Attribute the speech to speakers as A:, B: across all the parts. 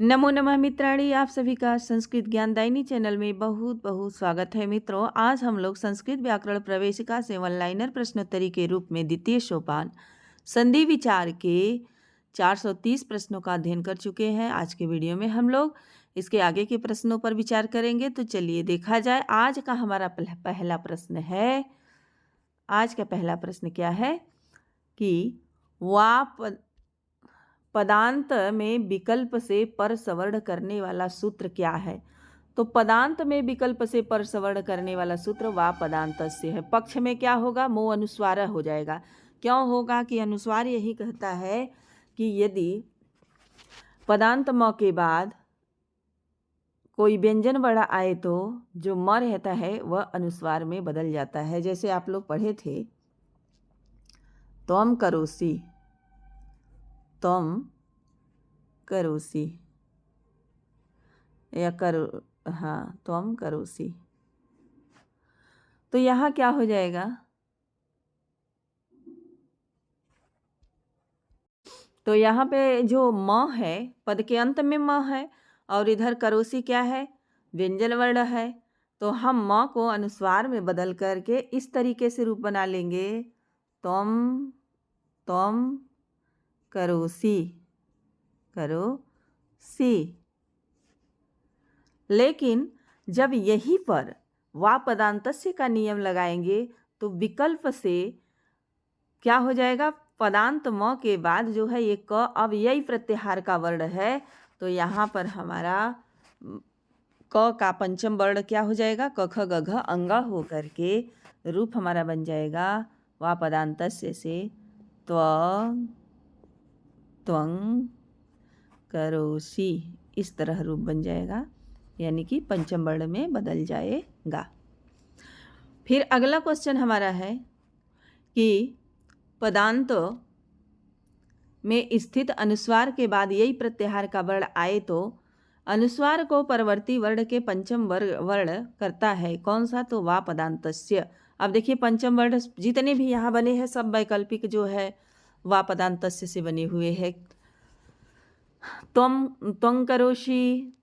A: नमो नमः मित्राणि, आप सभी का संस्कृत ज्ञानदायिनी चैनल में बहुत बहुत स्वागत है। मित्रों, आज हम लोग संस्कृत व्याकरण प्रवेशिका से वन लाइनर प्रश्नोत्तरी के रूप में द्वितीय सोपान संधि विचार के 430 प्रश्नों का अध्ययन कर चुके हैं। आज के वीडियो में हम लोग इसके आगे के प्रश्नों पर विचार करेंगे। तो चलिए देखा जाए। आज का हमारा पहला प्रश्न है। आज का पहला प्रश्न क्या है कि वा पदांत में विकल्प से पर सवर्ण करने वाला सूत्र क्या है। तो पदांत में विकल्प से पर सवर्ण करने वाला सूत्र वा पदांतस्य है। पक्ष में क्या होगा? मो अनुस्वार हो जाएगा। क्यों होगा कि अनुस्वार यही कहता है कि यदि पदांत म के बाद कोई व्यंजन वर्ण आए तो जो म रहता है वह अनुस्वार में बदल जाता है। जैसे आप लोग पढ़े थे, त्वम करोसि, त्वम करोसि या करो, हाँ, त्वम करोसि। तो यहाँ क्या हो जाएगा? तो यहाँ पे जो म है, पद के अंत में म है, और इधर करोसी क्या है? व्यंजन वर्ण है। तो हम म को अनुस्वार में बदल करके इस तरीके से रूप बना लेंगे, त्वम त्वम करोसि, करोसि। लेकिन जब यहीं पर वा पदांतस्य का नियम लगाएंगे तो विकल्प से क्या हो जाएगा? पदांत म के बाद जो है ये क अब यही प्रत्याहार का वर्ण है। तो यहाँ पर हमारा क का पंचम वर्ण क्या हो जाएगा? क ख ग घ अंग हो करके रूप हमारा बन जाएगा वा पदांतस्य से त्वं त्वं करोसि। इस तरह रूप बन जाएगा, यानी कि पंचम वर्ण में बदल जाएगा। फिर अगला क्वेश्चन हमारा है कि पदांत में स्थित अनुस्वार के बाद यही प्रत्याहार का वर्ण आए तो अनुस्वार को परवर्ती वर्ण के पंचम वर्ण करता है कौन सा? तो वा पदांतस्य। अब देखिए, पंचम वर्ण जितने भी यहाँ बने हैं सब वैकल्पिक जो है वा पदांतस्य से बने हुए हैं। त्वं त्वं करोषि,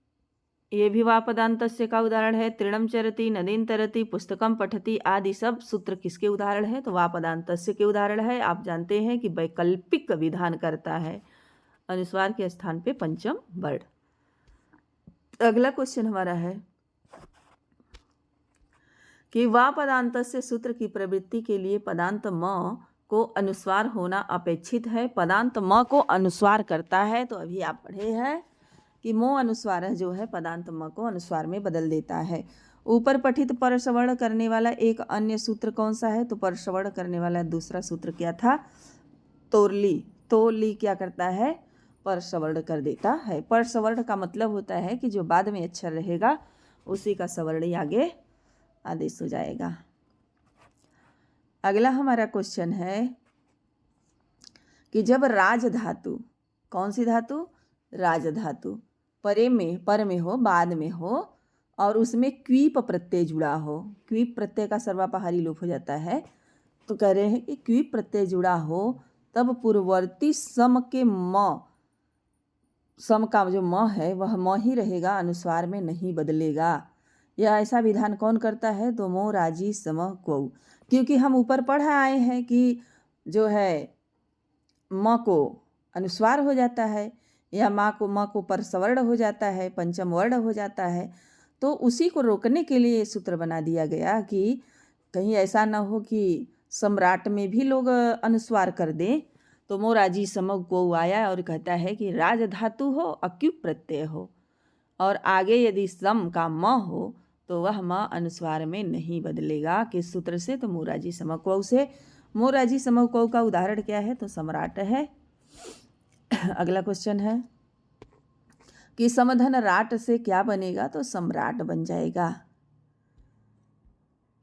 A: ये भी वा पदांतस्य का उदाहरण है। तृणम चरति, नदीं तरति, पुस्तकम पठति आदि सब सूत्र किसके उदाहरण है? तो वा पदांतस्य के उदाहरण है। आप जानते हैं कि वैकल्पिक विधान करता है अनुस्वार के स्थान पे पंचम वर्ण। अगला क्वेश्चन हमारा है कि वा पदांतस्य सूत्र की प्रवृत्ति के लिए पदांत म को अनुस्वार होना अपेक्षित है। पदांत म को अनुस्वार करता है। तो अभी आप पढ़े हैं कि मो अनुस्वार जो है पदांत म को अनुस्वार में बदल देता है। ऊपर पठित परसवर्ण करने वाला एक अन्य सूत्र कौन सा है? तो परसवर्ण करने वाला दूसरा सूत्र क्या था? तोरली। तोरली क्या करता है? परसवर्ण कर देता है। परसवर्ण का मतलब होता है कि जो बाद में अक्षर रहेगा उसी का सवर्ण आगे आदेश हो जाएगा। अगला हमारा क्वेश्चन है कि जब राज धातु, कौन सी धातु? राज धातु पर में हो, बाद में हो, और उसमें क्वीप प्रत्यय जुड़ा हो। क्वीप प्रत्यय का सर्वापहारी लोप हो जाता है। तो कह रहे हैं कि क्वीप प्रत्यय जुड़ा हो तब पूर्ववर्ती सम के म, सम का जो म है वह म ही रहेगा, अनुस्वार में नहीं बदलेगा। यह ऐसा विधान कौन करता है? तो मो राजी सम क्वौ। क्योंकि हम ऊपर पढ़ आए हैं कि जो है म को अनुस्वार हो जाता है या म को परसवर्ण हो जाता है, पंचम वर्ण हो जाता है। तो उसी को रोकने के लिए सूत्र बना दिया गया कि कहीं ऐसा ना हो कि सम्राट में भी लोग अनुस्वार कर दें। तो मो राजी समग को आया और कहता है कि राज धातु हो, अक्यूप प्रत्यय हो, और आगे यदि सम का म हो तो वह म अनुस्वार में नहीं बदलेगा। किस सूत्र से? तो मोराजी समकौ से। मोराजी समकौ का उदाहरण क्या है? तो सम्राट है। अगला क्वेश्चन है कि समधन राट से क्या बनेगा? तो सम्राट बन जाएगा।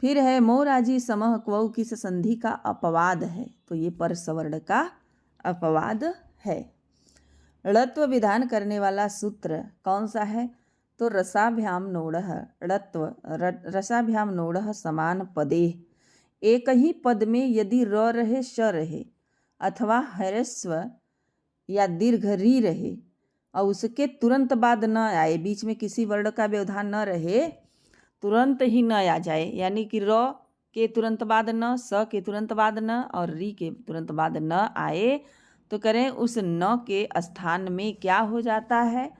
A: फिर है मोराजी समह क्वौ किस संधि का अपवाद है? तो ये परसवर्ण का अपवाद है। णत्व विधान करने वाला सूत्र कौन सा है? तो रसाभ्याम नोड़ः णत्व, रसाभ्याम नोड़ः समान पदे। एक ही पद में यदि र रहे, श रहे, अथवा ह्रस्व या दीर्घ री रहे और उसके तुरंत बाद न आए, बीच में किसी वर्ण का व्यवधान न रहे, तुरंत ही न आ जाए, यानी कि र के तुरंत बाद न, स के तुरंत बाद न और री के तुरंत बाद न आए, तो करें उस न के स्थान में क्या हो जाता है,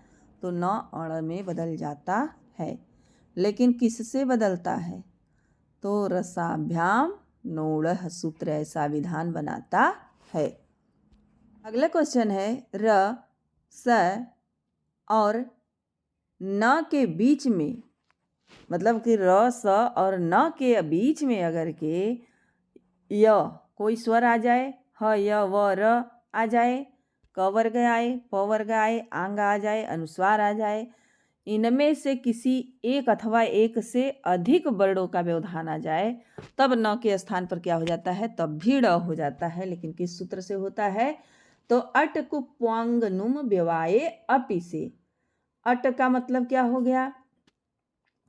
A: तो न अण में बदल जाता है। लेकिन किससे बदलता है, तो रसाभ्याम नोड़ह सूत्र ऐसा विधान बनाता है। अगला क्वेश्चन है, र स और न के बीच में, मतलब कि र स और न के बीच में अगर के य कोई स्वर आ जाए, ह य व र आ जाए, क वर्ग आए, प वर्ग आए, आंग आ जाए, अनुस्वार आ जाए, इनमें से किसी एक अथवा एक से अधिक वर्णों का व्यवधान आ जाए, तब न के स्थान पर क्या हो जाता है, तब भी ड़ हो जाता है। लेकिन किस सूत्र से होता है, तो अट कुप्वांग नुम व्यवाये अपि से। अट का मतलब क्या हो गया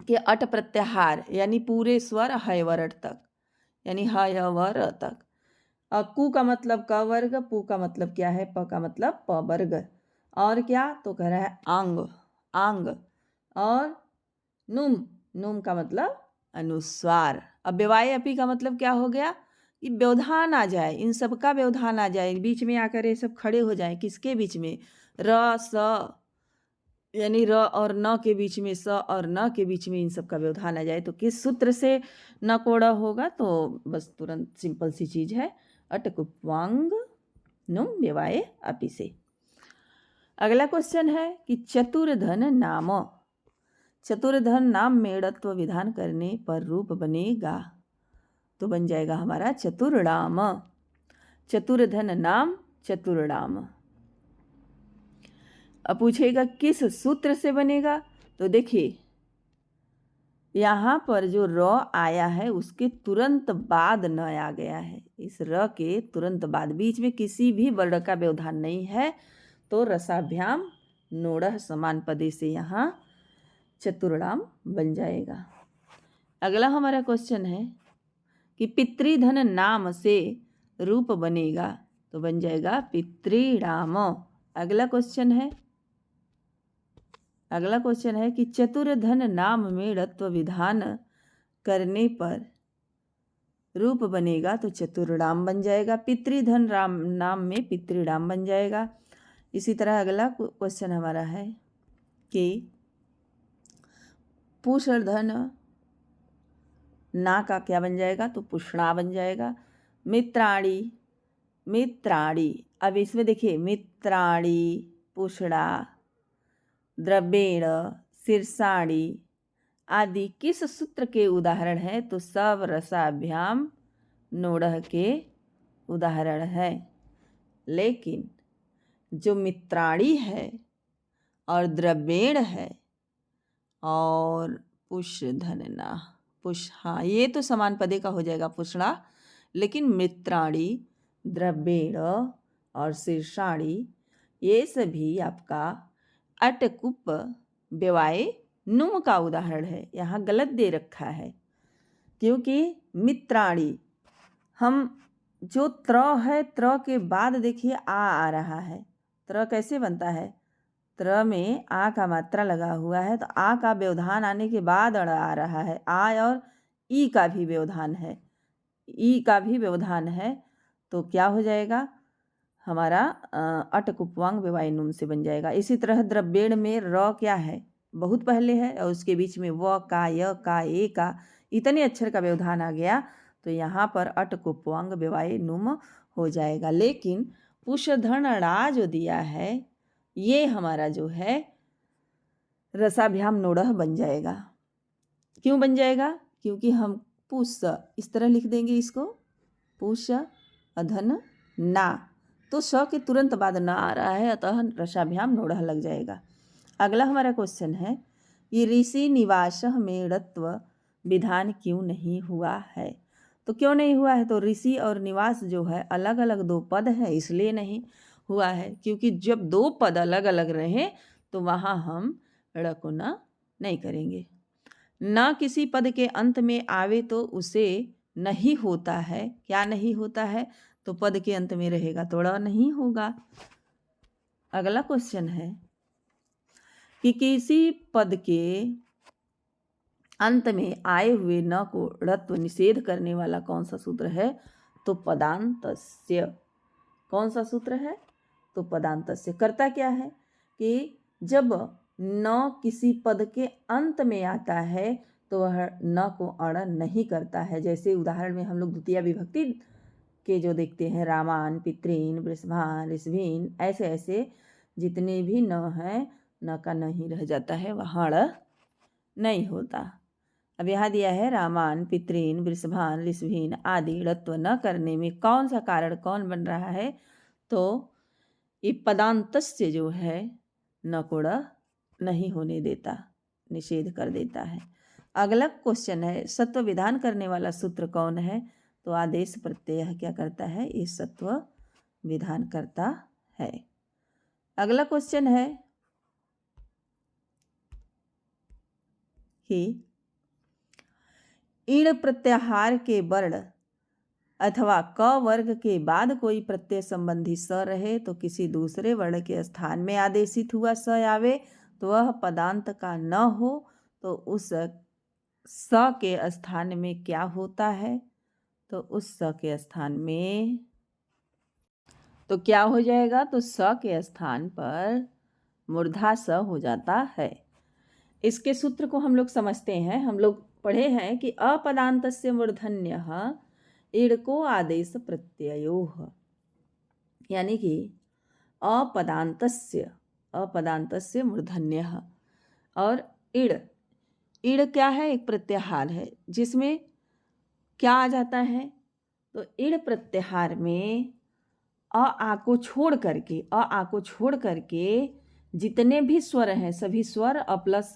A: कि अट प्रत्याहार, यानी पूरे स्वर है वर्ड तक, यानी ह य व र तक। कु का मतलब क वर्ग, पु का मतलब क्या है, प का मतलब प वर्ग, और क्या, तो कह रहा है आंग, आंग, और नुम, नुम का मतलब अनुस्वार। अब व्यवाय अपि का मतलब क्या हो गया कि व्यवधान आ जाए, इन सब का व्यवधान आ जाए, बीच में आकर ये सब खड़े हो जाए, किसके बीच में, र स, यानी र और न के बीच में, स और न के बीच में इन सब का व्यवधान आ जाए, तो किस सूत्र से न कोड़ा होगा, तो बस तुरंत सिंपल सी चीज है, अटकुप्वांग नुम व्यवाये अपि से। अगला क्वेश्चन है कि चतुर्धन नाम, चतुर्धन नाम में ड़त्व विधान करने पर रूप बनेगा, तो बन जाएगा हमारा चतुर्णाम। चतुर्धन नाम चतुर्णाम। अब पूछेगा किस सूत्र से बनेगा, तो देखिए यहाँ पर जो र आया है उसके तुरंत बाद न आ गया है, इस र के तुरंत बाद, बीच में किसी भी वर्ण का व्यवधान नहीं है, तो रसाभ्याम नोड़ह समान पदे से यहाँ चतुर्णाम बन जाएगा। अगला हमारा क्वेश्चन है कि पितृधन नाम से रूप बनेगा, तो बन जाएगा पितृणाम। अगला क्वेश्चन है कि चतुर्धन नाम में ड़त्व विधान करने पर रूप बनेगा, तो चतुर्णाम बन जाएगा, पितृधन राम नाम में पितृणाम बन जाएगा। इसी तरह अगला क्वेश्चन हमारा है कि पुषधन ना का क्या बन जाएगा, तो पुष्णा बन जाएगा। मित्राणी, मित्राणी, अब इसमें देखिए मित्राणी, पुष्णा, द्रव्येण, शीर्षाणी आदि किस सूत्र के उदाहरण है, तो सब रसाभ्याम नोड़ह के उदाहरण है। लेकिन जो मित्राणी है और द्रव्येण है और पुषधनना, हाँ ये तो समान पदे का हो जाएगा पुष्णा, लेकिन मित्राणी, द्रव्येण और शीर्षाणी ये सभी आपका अटकुप व्यवाये नुम का उदाहरण है। यहाँ गलत दे रखा है, क्योंकि मित्राणी, हम जो त्र है, त्र के बाद देखिए आ रहा है, त्र कैसे बनता है, त्र में आ का मात्रा लगा हुआ है, तो आ का व्यवधान आने के बाद अड़ आ रहा है, आ और ई का भी व्यवधान है, ई का भी व्यवधान है, तो क्या हो जाएगा हमारा अटकुप्वांग व्यवाय नुम से बन जाएगा। इसी तरह द्रव्येण में र क्या है, बहुत पहले है, और उसके बीच में व का, य का, ए का, इतने अक्षर का व्यवधान आ गया, तो यहाँ पर अटकुप्वांग व्यवाय नुम हो जाएगा। लेकिन पुषधन ड़ा जो दिया है ये हमारा जो है रसाभ्याम नोड़ह बन जाएगा। क्यों बन जाएगा, क्योंकि हम पुष इस तरह लिख देंगे इसको, पुष अधन ना, तो स के तुरंत बाद ना आ रहा है, अतः रसाभ्याम नोड़ह लग जाएगा। अगला हमारा क्वेश्चन है ये ऋषि निवास में ड़त्व विधान क्यों नहीं हुआ है, तो क्यों नहीं हुआ है, तो ऋषि और निवास जो है अलग अलग दो पद है, इसलिए नहीं हुआ है, क्योंकि जब दो पद अलग अलग रहे तो वहाँ हम ड़ को न नहीं करेंगे। न किसी पद के अंत में आवे तो उसे नहीं होता है, क्या नहीं होता है, तो पद के अंत में रहेगा तो ड़ नहीं होगा। अगला क्वेश्चन है कि किसी पद के अंत में आए हुए न को ड़त्व निषेध करने वाला कौन सा सूत्र है? तो पदान्तस्य। कौन सा सूत्र है? तो पदान्तस्य। करता क्या है कि जब न किसी पद के अंत में आता है तो वह न को अण नहीं करता है। जैसे उदाहरण में हम लोग द्वितीय विभक्ति के जो देखते हैं, रामान, पितृन, वृषभान, ऋषभीन, ऐसे ऐसे जितने भी न हैं, न का नहीं रह जाता है, वहाँ अण नहीं होता। अब यहाँ दिया है रामान, पितृन, वृषभान, ऋषभीन आदि ड़त्व न करने में कौन सा कारण कौन बन रहा है? तो ये पदान्तस्य जो है न को ड़ नहीं होने देता, निषेध कर देता है। अगला क्वेश्चन है, सत्व विधान करने वाला सूत्र कौन है? तो आदेश प्रत्यय क्या करता है? ये सत्व विधान करता है। अगला क्वेश्चन है कि ईण प्रत्याहार के वर्ण अथवा क वर्ग के बाद कोई प्रत्यय संबंधी स रहे तो किसी दूसरे वर्ण के स्थान में आदेशित हुआ स आवे तो वह पदांत का न हो, तो उस स के स्थान में क्या होता है? तो उस स के स्थान में तो क्या हो जाएगा? तो स के स्थान पर मूर्धा स हो जाता है। इसके सूत्र को हम लोग समझते हैं। हम लोग पढ़े हैं कि अपदान्तस्य मूर्धन्यः ईडको आदेश प्रत्ययोः, यानी कि अपदान्तस्य मूर्धन्यः और ईड क्या है? एक प्रत्याहार है जिसमें क्या आ जाता है? तो ईड प्रत्याहार में आ को छोड़ करके जितने भी स्वर हैं सभी स्वर प्लस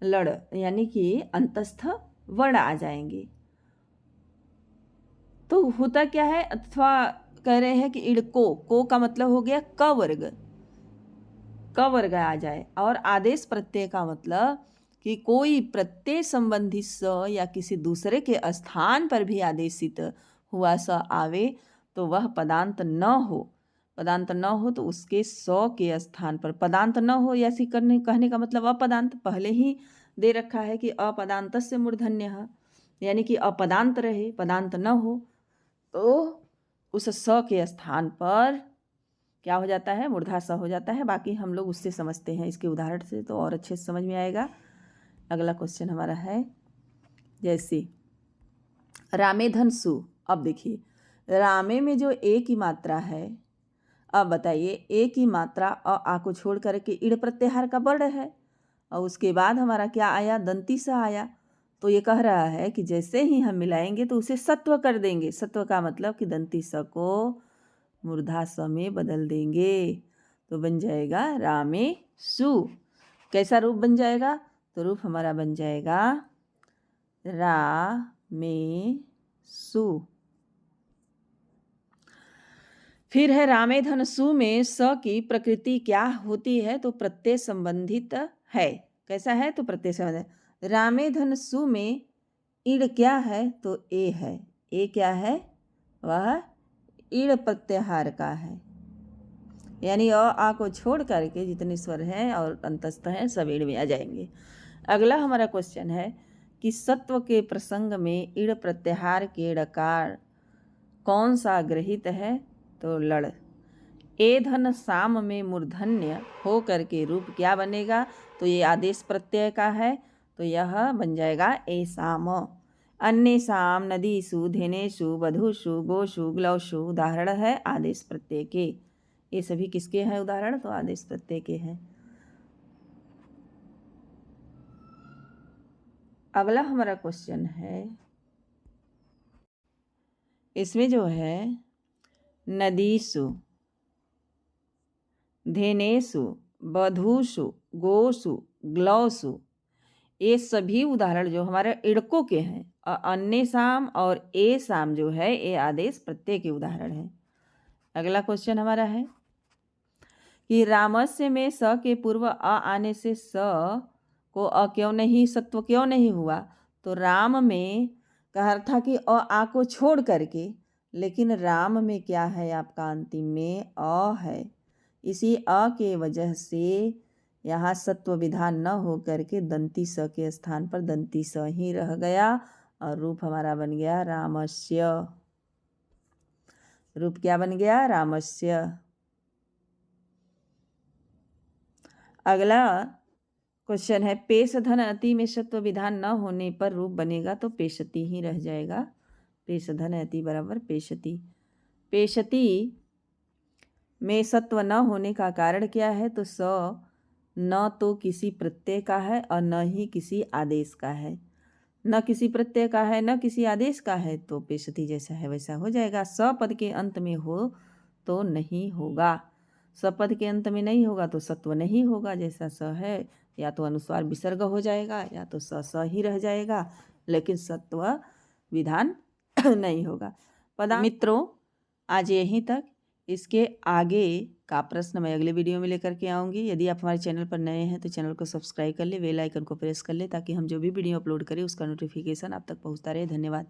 A: लड़ यानी कि अंतस्थ वर्ण आ जाएंगे। तो होता क्या है? अथवा कह रहे हैं कि इड़को को का मतलब हो गया क वर्ग आ जाए, और आदेश प्रत्यय का मतलब कि कोई प्रत्यय संबंधी स या किसी दूसरे के स्थान पर भी आदेशित हुआ स आवे तो वह पदांत न हो। पदांत न हो तो उसके स के स्थान पर पदांत न हो, ऐसी कहने का मतलब अपदांत पहले ही दे रखा है कि अपदान्तस्य मूर्धन्यः, यानी कि अपदांत रहे, पदांत न हो, तो उस स के स्थान पर क्या हो जाता है? मूर्धा स हो जाता है। बाकी हम लोग उससे समझते हैं, इसके उदाहरण से तो और अच्छे से समझ में आएगा। अगला क्वेश्चन हमारा है जैसे रामे धन सु। अब देखिए रामे में जो ए की मात्रा है, अब बताइए ए की मात्रा आ को छोड़ करके इड़ प्रत्याहार का वर्ण है और उसके बाद हमारा क्या आया? दंती सा आया। तो ये कह रहा है कि जैसे ही हम मिलाएंगे तो उसे सत्व कर देंगे। सत्व का मतलब कि दंती स को मूर्धा स में बदल देंगे, तो बन जाएगा रामे सु। कैसा रूप बन जाएगा? तो रूप हमारा बन जाएगा रा में सु। फिर है रामे धन सु में स की प्रकृति क्या होती है? तो प्रत्यय संबंधित है। कैसा है? तो प्रत्यय संबंधित। रामे धन सु में ईड़ क्या है? तो ए है। ए क्या है? वह ईड़ प्रत्याहार का है, यानी आ को छोड़ करके जितने स्वर हैं और अंतस्थ हैं सब ईड़ में आ जाएंगे। अगला हमारा क्वेश्चन है कि सत्व के प्रसंग में ईड़ प्रत्याहार के ड़कार कौन सा ग्रहित है? तो लड़। ए धन साम में मूर्धन्य हो करके रूप क्या बनेगा? तो ये आदेश प्रत्यय का है, तो यह बन जाएगा ए साम। अन्य साम, नदीषु, धेनेषु, वधूषु, गोषु, ग्लौषु उदाहरण है आदेश प्रत्यय के। ये सभी किसके हैं उदाहरण? तो आदेश प्रत्यय के हैं। अगला हमारा क्वेश्चन है, इसमें जो है नदीषु, धेनेषु, वधूषु, गोषु, ग्लौषु ये सभी उदाहरण जो हमारे इड़कों के हैं, अन्य साम और ए साम जो है ये आदेश प्रत्यय के उदाहरण है। अगला क्वेश्चन हमारा है कि रामस्य में स के पूर्व आने से स को क्यों नहीं सत्व क्यों नहीं हुआ? तो राम में कहा था कि आ को छोड़ करके, लेकिन राम में क्या है? आपका अंतिम में है। इसी के वजह से यहाँ सत्व विधान न हो करके दंती स के स्थान पर दंती स ही रह गया और रूप हमारा बन गया रामस्य। रूप क्या बन गया? रामस्य। अगला क्वेश्चन है पेश धन अति में सत्व विधान न होने पर रूप बनेगा तो पेशती ही रह जाएगा। पेश धन अति बराबर पेशती। पेशती में सत्व न होने का कारण क्या है? तो स न तो किसी प्रत्यय का है और न ही किसी आदेश का है। न किसी प्रत्यय का है न किसी आदेश का है तो पेशती जैसा है वैसा हो जाएगा। स पद के अंत में हो तो नहीं होगा। स पद के अंत में नहीं होगा तो सत्व नहीं होगा। जैसा स है या तो अनुस्वार विसर्ग हो जाएगा या तो स ही रह जाएगा, लेकिन सत्व विधान नहीं होगा। मित्रों, आज यहीं तक। इसके आगे का प्रश्न मैं अगले वीडियो में लेकर के आऊँगी। यदि आप हमारे चैनल पर नए हैं तो चैनल को सब्सक्राइब कर ले, बेल आइकन को प्रेस कर ले ताकि हम जो भी वीडियो अपलोड करें उसका नोटिफिकेशन आप तक पहुँचता रहे। धन्यवाद।